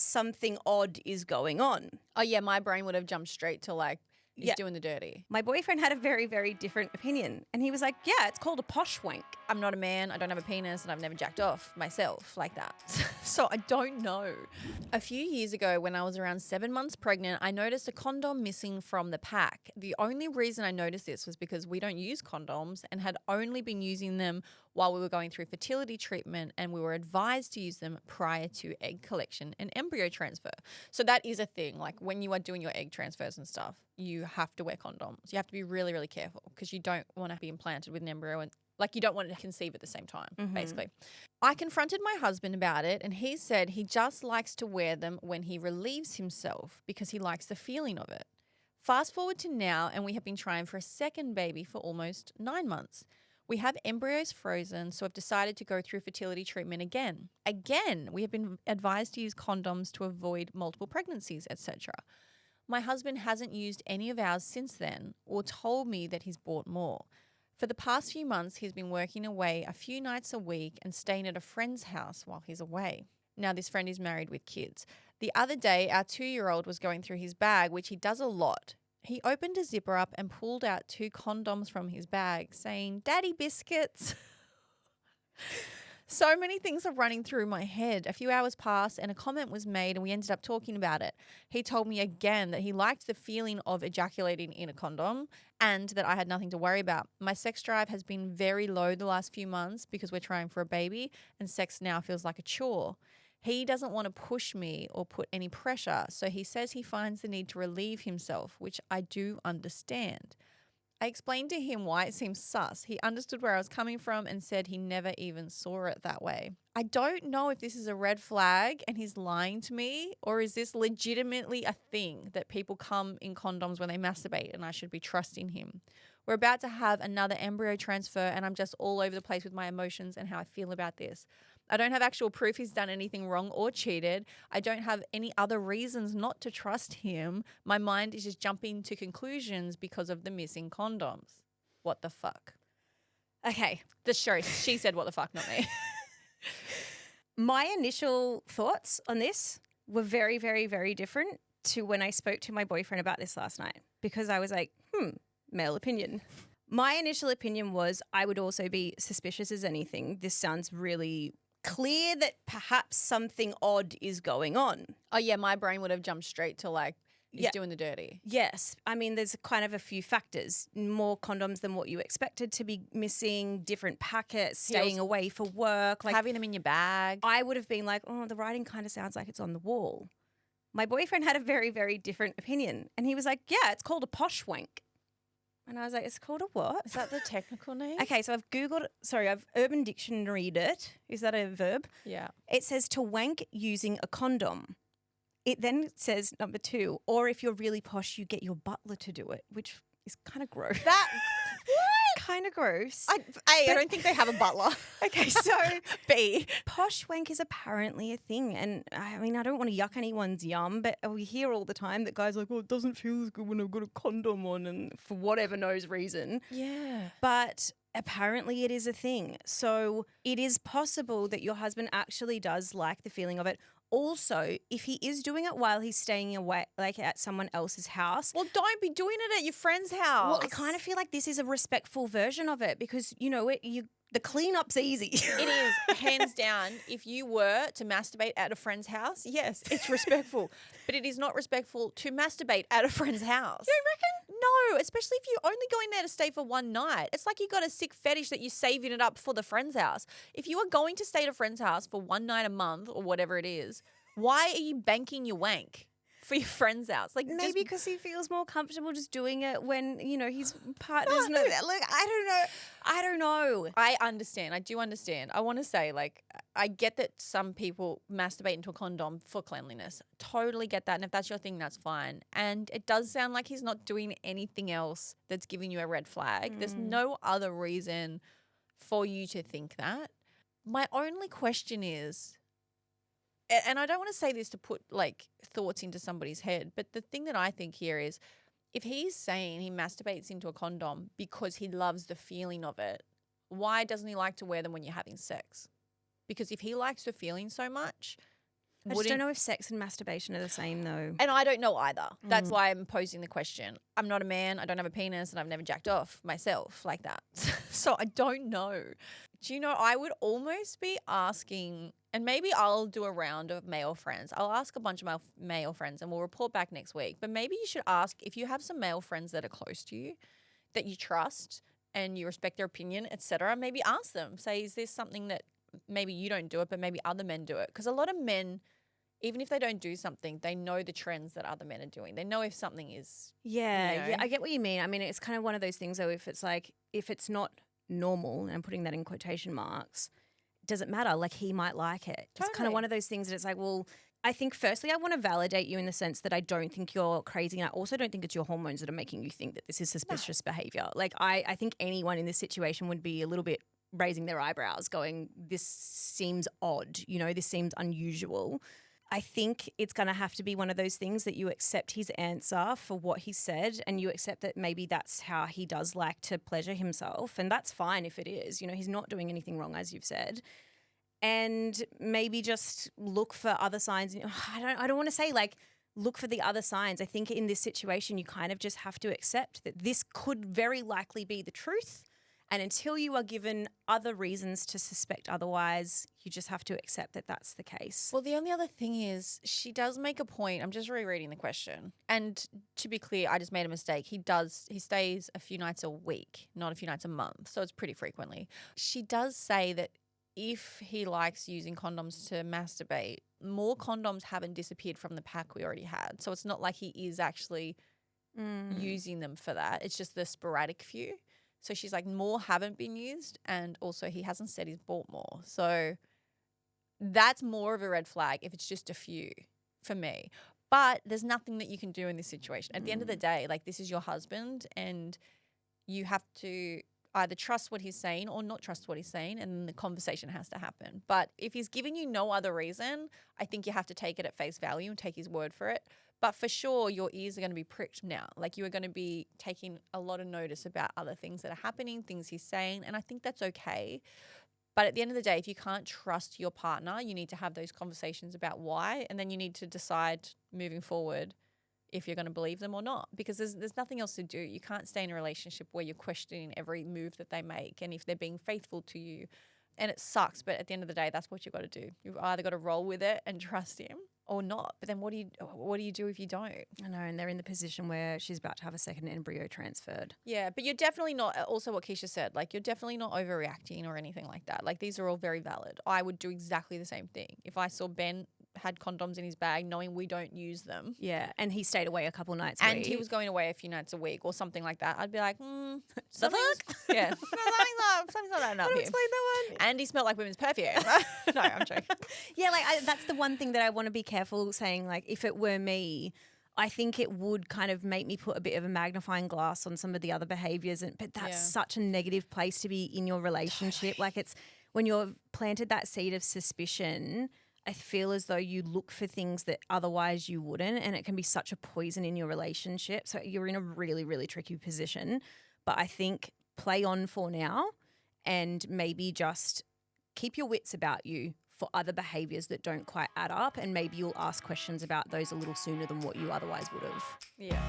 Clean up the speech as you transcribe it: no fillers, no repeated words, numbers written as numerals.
something odd is going on. Oh, yeah, my brain would have jumped straight to like, he's Yeah. doing the dirty. My boyfriend had a very, very different opinion. And he was like, yeah, it's called a posh wank. I'm not a man, I don't have a penis, and I've never jacked off myself like that. So I don't know. A few years ago, when I was around 7 months pregnant, I noticed a condom missing from the pack. The only reason I noticed this was because we don't use condoms and had only been using them while we were going through fertility treatment, and we were advised to use them prior to egg collection and embryo transfer. So that is a thing. Like when you are doing your egg transfers and stuff, you have to wear condoms. You have to be really, really careful because you don't want to be implanted with an embryo and like you don't want to conceive at the same time, basically. I confronted my husband about it and he said he just likes to wear them when he relieves himself because he likes the feeling of it. Fast forward to now and we have been trying for a second baby for almost 9 months. We have embryos frozen, so I've decided to go through fertility treatment again. Again, we have been advised to use condoms to avoid multiple pregnancies, etc. My husband hasn't used any of ours since then or told me that he's bought more. For the past few months, he's been working away a few nights a week and staying at a friend's house while he's away. Now, this friend is married with kids. The other day, our 2-year-old was going through his bag, which he does a lot. He opened a zipper up and pulled out 2 condoms from his bag, saying, "Daddy biscuits." So many things are running through my head. A few hours passed and a comment was made and we ended up talking about it. He told me again that he liked the feeling of ejaculating in a condom and that I had nothing to worry about. My sex drive has been very low the last few months because we're trying for a baby and sex now feels like a chore. He doesn't want to push me or put any pressure, so he says he finds the need to relieve himself, which I do understand. I explained to him why it seems sus. He understood where I was coming from and said he never even saw it that way. I don't know if this is a red flag and he's lying to me, or is this legitimately a thing that people come in condoms when they masturbate and I should be trusting him. We're about to have another embryo transfer and I'm just all over the place with my emotions and how I feel about this. I don't have actual proof he's done anything wrong or cheated. I don't have any other reasons not to trust him. My mind is just jumping to conclusions because of the missing condoms. What the fuck? Okay. She said what the fuck, not me. My initial thoughts on this were very, very, very different to when I spoke to my boyfriend about this last night because I was like, male opinion. My initial opinion was I would also be suspicious as anything. This sounds really clear that perhaps something odd is going on. Oh, yeah, my brain would have jumped straight to like, he's doing the dirty. Yes. I mean, there's kind of a few factors. More condoms than what you expected to be missing, different packets, staying away for work. Like having them in your bag. I would have been like, oh, the writing kind of sounds like it's on the wall. My boyfriend had a very, very different opinion. And he was like, yeah, it's called a posh wank. And I was like, it's called a what? Is that the technical name? Okay, so I've Urban Dictionary'd it. Is that a verb? Yeah. It says to wank using a condom. It then says number 2, or if you're really posh, you get your butler to do it, which is kind of gross. What? Kind of gross. I don't think they have a butler. Okay, so B. posh wank is apparently a thing. And I mean, I don't want to yuck anyone's yum, but we hear all the time that guys are like, oh, it doesn't feel as good when I've got a condom on, and for whatever knows reason. Yeah. But apparently it is a thing. So it is possible that your husband actually does like the feeling of it. Also, if he is doing it while he's staying away, like at someone else's house. Well, don't be doing it at your friend's house. Well, I kind of feel like this is a respectful version of it because, you know, the cleanup's easy. It is, hands down. If you were to masturbate at a friend's house, yes, it's respectful. But it is not respectful to masturbate at a friend's house. You reckon? No, especially if you're only going there to stay for one night. It's like you got a sick fetish that you're saving it up for the friend's house. If you are going to stay at a friend's house for one night a month or whatever it is, why are you banking your wank for your friend's house? Like maybe because he feels more comfortable just doing it when, you know, his partner's not there. Look, I don't know. I understand. I do understand. I want to say, like, I get that some people masturbate into a condom for cleanliness. Totally get that. And if that's your thing, that's fine. And it does sound like he's not doing anything else that's giving you a red flag. There's no other reason for you to think that. My only question is, and I don't want to say this to put like thoughts into somebody's head, but the thing that I think here is if he's saying he masturbates into a condom because he loves the feeling of it, why doesn't he like to wear them when you're having sex? Because if he likes the feeling so much, I just don't know if sex and masturbation are the same though. And I don't know either. That's why I'm posing the question. I'm not a man. I don't have a penis, and I've never jacked off myself like that. So I don't know. Do you know, I would almost be asking, and maybe I'll do a round of male friends. I'll ask a bunch of my male friends and we'll report back next week. But maybe you should ask if you have some male friends that are close to you, that you trust and you respect their opinion, etc. Maybe ask them. Say, is this something that maybe you don't do it, but maybe other men do it? Because a lot of men, even if they don't do something, they know the trends that other men are doing. They know if something is, Yeah, I get what you mean. I mean, it's kind of one of those things though, if it's not normal, and I'm putting that in quotation marks, does it matter? Like, he might like it. It's kind of one of those things that it's like, well, I think firstly I want to validate you in the sense that I don't think you're crazy, and I also don't think it's your hormones that are making you think that this is suspicious behavior. Like, I think anyone in this situation would be a little bit raising their eyebrows going, this seems odd, this seems unusual. I think it's going to have to be one of those things that you accept his answer for what he said, and you accept that maybe that's how he does like to pleasure himself, and that's fine if it is. He's not doing anything wrong, as you've said. And maybe just look for other signs. I don't want to say like look for the other signs. I think in this situation you kind of just have to accept that this could very likely be the truth. And until you are given other reasons to suspect otherwise, you just have to accept that that's the case. Well, the only other thing is she does make a point. I'm just rereading the question. And to be clear, I just made a mistake. He stays a few nights a week, not a few nights a month. So it's pretty frequently. She does say that if he likes using condoms to masturbate, more condoms haven't disappeared from the pack we already had. So it's not like he is actually using them for that. It's just the sporadic few. So she's like, more haven't been used, and also he hasn't said he's bought more. So that's more of a red flag if it's just a few for me. But there's nothing that you can do in this situation. At the end of the day, like, this is your husband, and you have to either trust what he's saying or not trust what he's saying, and then the conversation has to happen. But if he's giving you no other reason, I think you have to take it at face value and take his word for it. But for sure, your ears are going to be pricked now. Like, you are going to be taking a lot of notice about other things that are happening, things he's saying, and I think that's okay. But at the end of the day, if you can't trust your partner, you need to have those conversations about why, and then you need to decide moving forward if you're going to believe them or not, because there's nothing else to do. You can't stay in a relationship where you're questioning every move that they make and if they're being faithful to you. And it sucks, but at the end of the day, that's what you've got to do. You've either got to roll with it and trust him or not. But then what do you do if you don't? I know, and they're in the position where she's about to have a second embryo transferred. Yeah, but you're definitely not, also what Keisha said, like, you're definitely not overreacting or anything like that. Like, these are all very valid. I would do exactly the same thing. If I saw Ben had condoms in his bag knowing we don't use them. Yeah, and he stayed away a couple nights a week. And he was going away a few nights a week or something like that. I'd be like, the fuck? Yeah. something's not adding up here. Explain that one. And he smelled like women's perfume. No, I'm joking. Yeah, like that's the one thing that I want to be careful saying, like, if it were me, I think it would kind of make me put a bit of a magnifying glass on some of the other behaviors. But that's such a negative place to be in your relationship. Totally. Like, it's when you've planted that seed of suspicion, I feel as though you look for things that otherwise you wouldn't, and it can be such a poison in your relationship. So you're in a really, really tricky position. But I think play on for now and maybe just keep your wits about you for other behaviours that don't quite add up, and maybe you'll ask questions about those a little sooner than what you otherwise would have. Yeah.